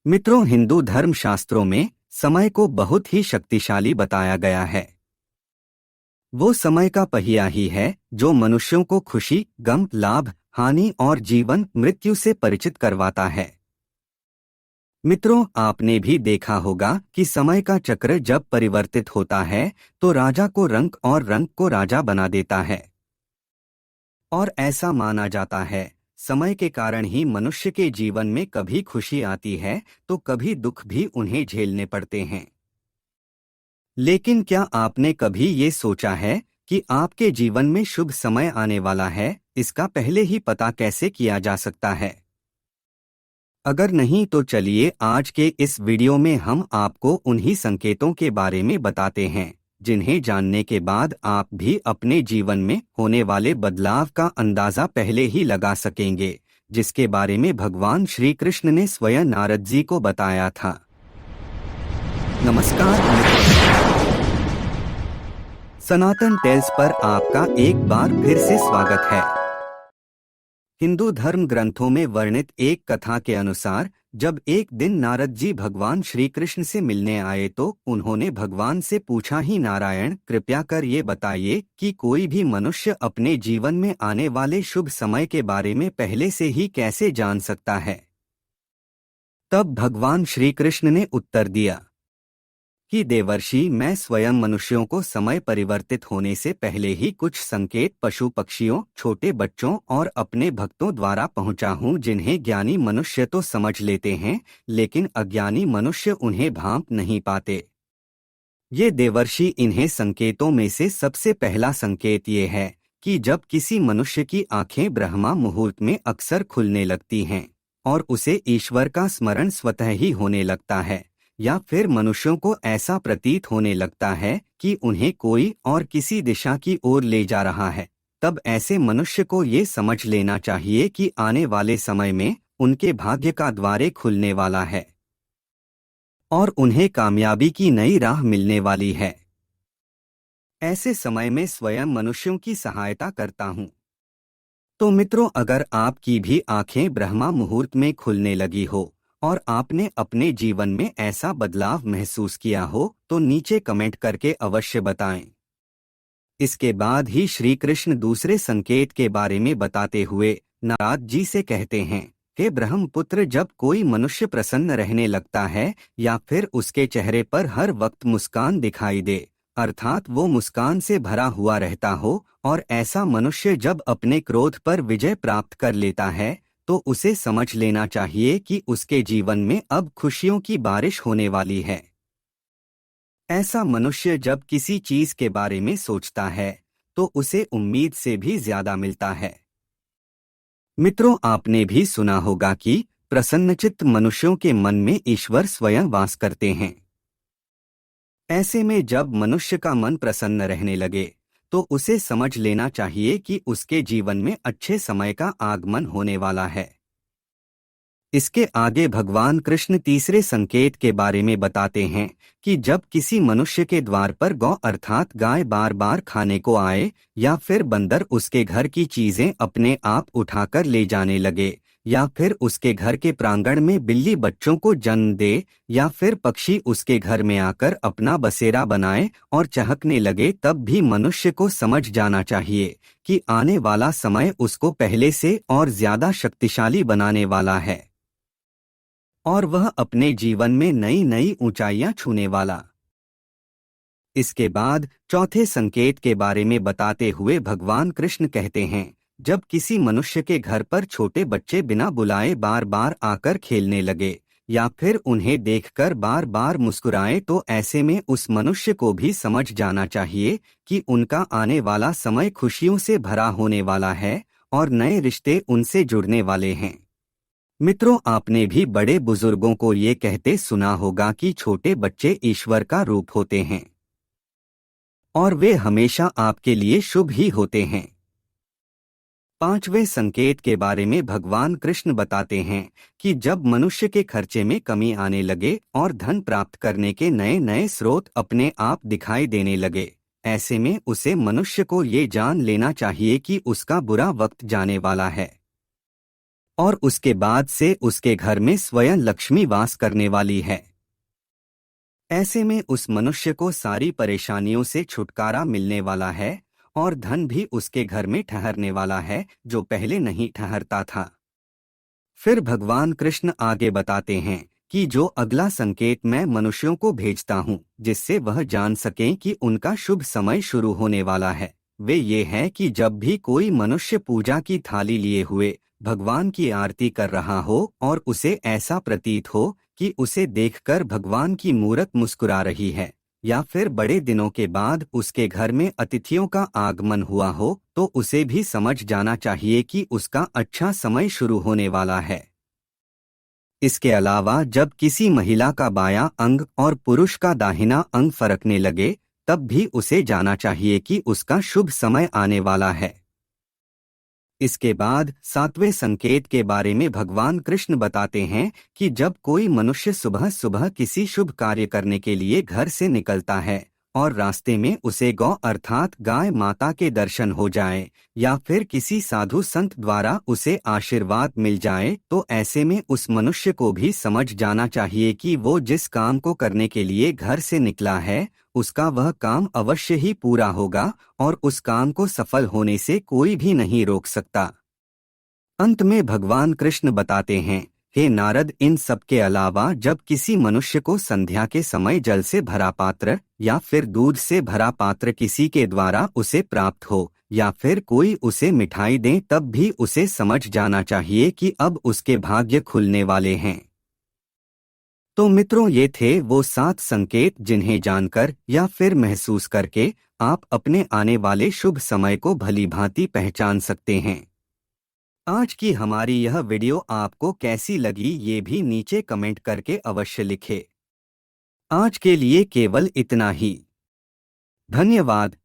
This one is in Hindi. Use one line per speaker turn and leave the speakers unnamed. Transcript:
मित्रों, हिंदू धर्म शास्त्रों में समय को बहुत ही शक्तिशाली बताया गया है। वो समय का पहिया ही है जो मनुष्यों को खुशी, गम, लाभ, हानि और जीवन मृत्यु से परिचित करवाता है। मित्रों, आपने भी देखा होगा कि समय का चक्र जब परिवर्तित होता है तो राजा को रंक और रंक को राजा बना देता है। और ऐसा माना जाता है समय के कारण ही मनुष्य के जीवन में कभी खुशी आती है तो कभी दुख भी उन्हें झेलने पड़ते हैं। लेकिन क्या आपने कभी ये सोचा है कि आपके जीवन में शुभ समय आने वाला है, इसका पहले ही पता कैसे किया जा सकता है? अगर नहीं तो चलिए आज के इस वीडियो में हम आपको उन्हीं संकेतों के बारे में बताते हैं जिन्हें जानने के बाद आप भी अपने जीवन में होने वाले बदलाव का अंदाजा पहले ही लगा सकेंगे, जिसके बारे में भगवान श्री कृष्ण ने स्वयं नारद जी को बताया था। नमस्कार मित्रों, सनातन टेल्स पर आपका एक बार फिर से स्वागत है। हिंदू धर्म ग्रंथों में वर्णित एक कथा के अनुसार जब एक दिन नारद जी भगवान श्री कृष्ण से मिलने आए तो उन्होंने भगवान से पूछा, ही नारायण, कृपया कर ये बताइए कि कोई भी मनुष्य अपने जीवन में आने वाले शुभ समय के बारे में पहले से ही कैसे जान सकता है? तब भगवान श्री कृष्ण ने उत्तर दिया कि देवर्षि, मैं स्वयं मनुष्यों को समय परिवर्तित होने से पहले ही कुछ संकेत पशु पक्षियों, छोटे बच्चों और अपने भक्तों द्वारा पहुंचा हूं, जिन्हें ज्ञानी मनुष्य तो समझ लेते हैं लेकिन अज्ञानी मनुष्य उन्हें भांप नहीं पाते। ये देवर्षि, इन्हें संकेतों में से सबसे पहला संकेत ये है कि जब किसी मनुष्य की आंखें ब्रह्मा मुहूर्त में अक्सर खुलने लगती हैं और उसे ईश्वर का स्मरण स्वतः ही होने लगता है, या फिर मनुष्यों को ऐसा प्रतीत होने लगता है कि उन्हें कोई और किसी दिशा की ओर ले जा रहा है, तब ऐसे मनुष्य को ये समझ लेना चाहिए कि आने वाले समय में उनके भाग्य का द्वार खुलने वाला है और उन्हें कामयाबी की नई राह मिलने वाली है। ऐसे समय में स्वयं मनुष्यों की सहायता करता हूँ। तो मित्रों, अगर आपकी भी आंखें ब्रह्मा मुहूर्त में खुलने लगी हो और आपने अपने जीवन में ऐसा बदलाव महसूस किया हो तो नीचे कमेंट करके अवश्य बताएं। इसके बाद ही श्री कृष्ण दूसरे संकेत के बारे में बताते हुए नारद जी से कहते हैं, हे ब्रह्मपुत्र, जब कोई मनुष्य प्रसन्न रहने लगता है या फिर उसके चेहरे पर हर वक्त मुस्कान दिखाई दे, अर्थात वो मुस्कान से भरा हुआ रहता हो, और ऐसा मनुष्य जब अपने क्रोध पर विजय प्राप्त कर लेता है तो उसे समझ लेना चाहिए कि उसके जीवन में अब खुशियों की बारिश होने वाली है। ऐसा मनुष्य जब किसी चीज के बारे में सोचता है तो उसे उम्मीद से भी ज्यादा मिलता है। मित्रों, आपने भी सुना होगा कि प्रसन्नचित्त मनुष्यों के मन में ईश्वर स्वयं वास करते हैं। ऐसे में जब मनुष्य का मन प्रसन्न रहने लगे तो उसे समझ लेना चाहिए कि उसके जीवन में अच्छे समय का आगमन होने वाला है। इसके आगे भगवान कृष्ण तीसरे संकेत के बारे में बताते हैं कि जब किसी मनुष्य के द्वार पर गौ अर्थात गाय बार बार खाने को आए, या फिर बंदर उसके घर की चीजें अपने आप उठाकर ले जाने लगे, या फिर उसके घर के प्रांगण में बिल्ली बच्चों को जन्म दे, या फिर पक्षी उसके घर में आकर अपना बसेरा बनाए और चहकने लगे, तब भी मनुष्य को समझ जाना चाहिए कि आने वाला समय उसको पहले से और ज्यादा शक्तिशाली बनाने वाला है और वह अपने जीवन में नई नई ऊंचाइयां छूने वाला। इसके बाद चौथे संकेत के बारे में बताते हुए भगवान कृष्ण कहते हैं, जब किसी मनुष्य के घर पर छोटे बच्चे बिना बुलाए बार बार आकर खेलने लगे या फिर उन्हें देखकर बार बार मुस्कुराएं, तो ऐसे में उस मनुष्य को भी समझ जाना चाहिए कि उनका आने वाला समय खुशियों से भरा होने वाला है और नए रिश्ते उनसे जुड़ने वाले हैं। मित्रों, आपने भी बड़े बुजुर्गों को ये कहते सुना होगा कि छोटे बच्चे ईश्वर का रूप होते हैं और वे हमेशा आपके लिए शुभ ही होते हैं। पांचवें संकेत के बारे में भगवान कृष्ण बताते हैं कि जब मनुष्य के खर्चे में कमी आने लगे और धन प्राप्त करने के नए नए स्रोत अपने आप दिखाई देने लगे, ऐसे में उसे मनुष्य को ये जान लेना चाहिए कि उसका बुरा वक्त जाने वाला है और उसके बाद से उसके घर में स्वयं लक्ष्मी वास करने वाली है। ऐसे में उस मनुष्य को सारी परेशानियों से छुटकारा मिलने वाला है और धन भी उसके घर में ठहरने वाला है, जो पहले नहीं ठहरता था। फिर भगवान कृष्ण आगे बताते हैं कि जो अगला संकेत मैं मनुष्यों को भेजता हूँ जिससे वह जान सकें कि उनका शुभ समय शुरू होने वाला है, वे ये है कि जब भी कोई मनुष्य पूजा की थाली लिए हुए भगवान की आरती कर रहा हो और उसे ऐसा प्रतीत हो कि उसे देखकर भगवान की मूरत मुस्कुरा रही है, या फिर बड़े दिनों के बाद उसके घर में अतिथियों का आगमन हुआ हो, तो उसे भी समझ जाना चाहिए कि उसका अच्छा समय शुरू होने वाला है। इसके अलावा जब किसी महिला का बायां अंग और पुरुष का दाहिना अंग फरकने लगे, तब भी उसे जाना चाहिए कि उसका शुभ समय आने वाला है। इसके बाद सातवें संकेत के बारे में भगवान कृष्ण बताते हैं कि जब कोई मनुष्य सुबह सुबह किसी शुभ कार्य करने के लिए घर से निकलता है और रास्ते में उसे गौ अर्थात गाय माता के दर्शन हो जाए या फिर किसी साधु संत द्वारा उसे आशीर्वाद मिल जाए, तो ऐसे में उस मनुष्य को भी समझ जाना चाहिए कि वो जिस काम को करने के लिए घर से निकला है उसका वह काम अवश्य ही पूरा होगा और उस काम को सफल होने से कोई भी नहीं रोक सकता। अंत में भगवान कृष्ण बताते हैं, हे नारद, इन सब के अलावा जब किसी मनुष्य को संध्या के समय जल से भरा पात्र या फिर दूध से भरा पात्र किसी के द्वारा उसे प्राप्त हो या फिर कोई उसे मिठाई दे, तब भी उसे समझ जाना चाहिए कि अब उसके भाग्य खुलने वाले हैं। तो मित्रों, ये थे वो 7 संकेत जिन्हें जानकर या फिर महसूस करके आप अपने आने वाले शुभ समय को भलीभांति पहचान सकते हैं। आज की हमारी यह वीडियो आपको कैसी लगी ये भी नीचे कमेंट करके अवश्य लिखें। आज के लिए केवल इतना ही। धन्यवाद।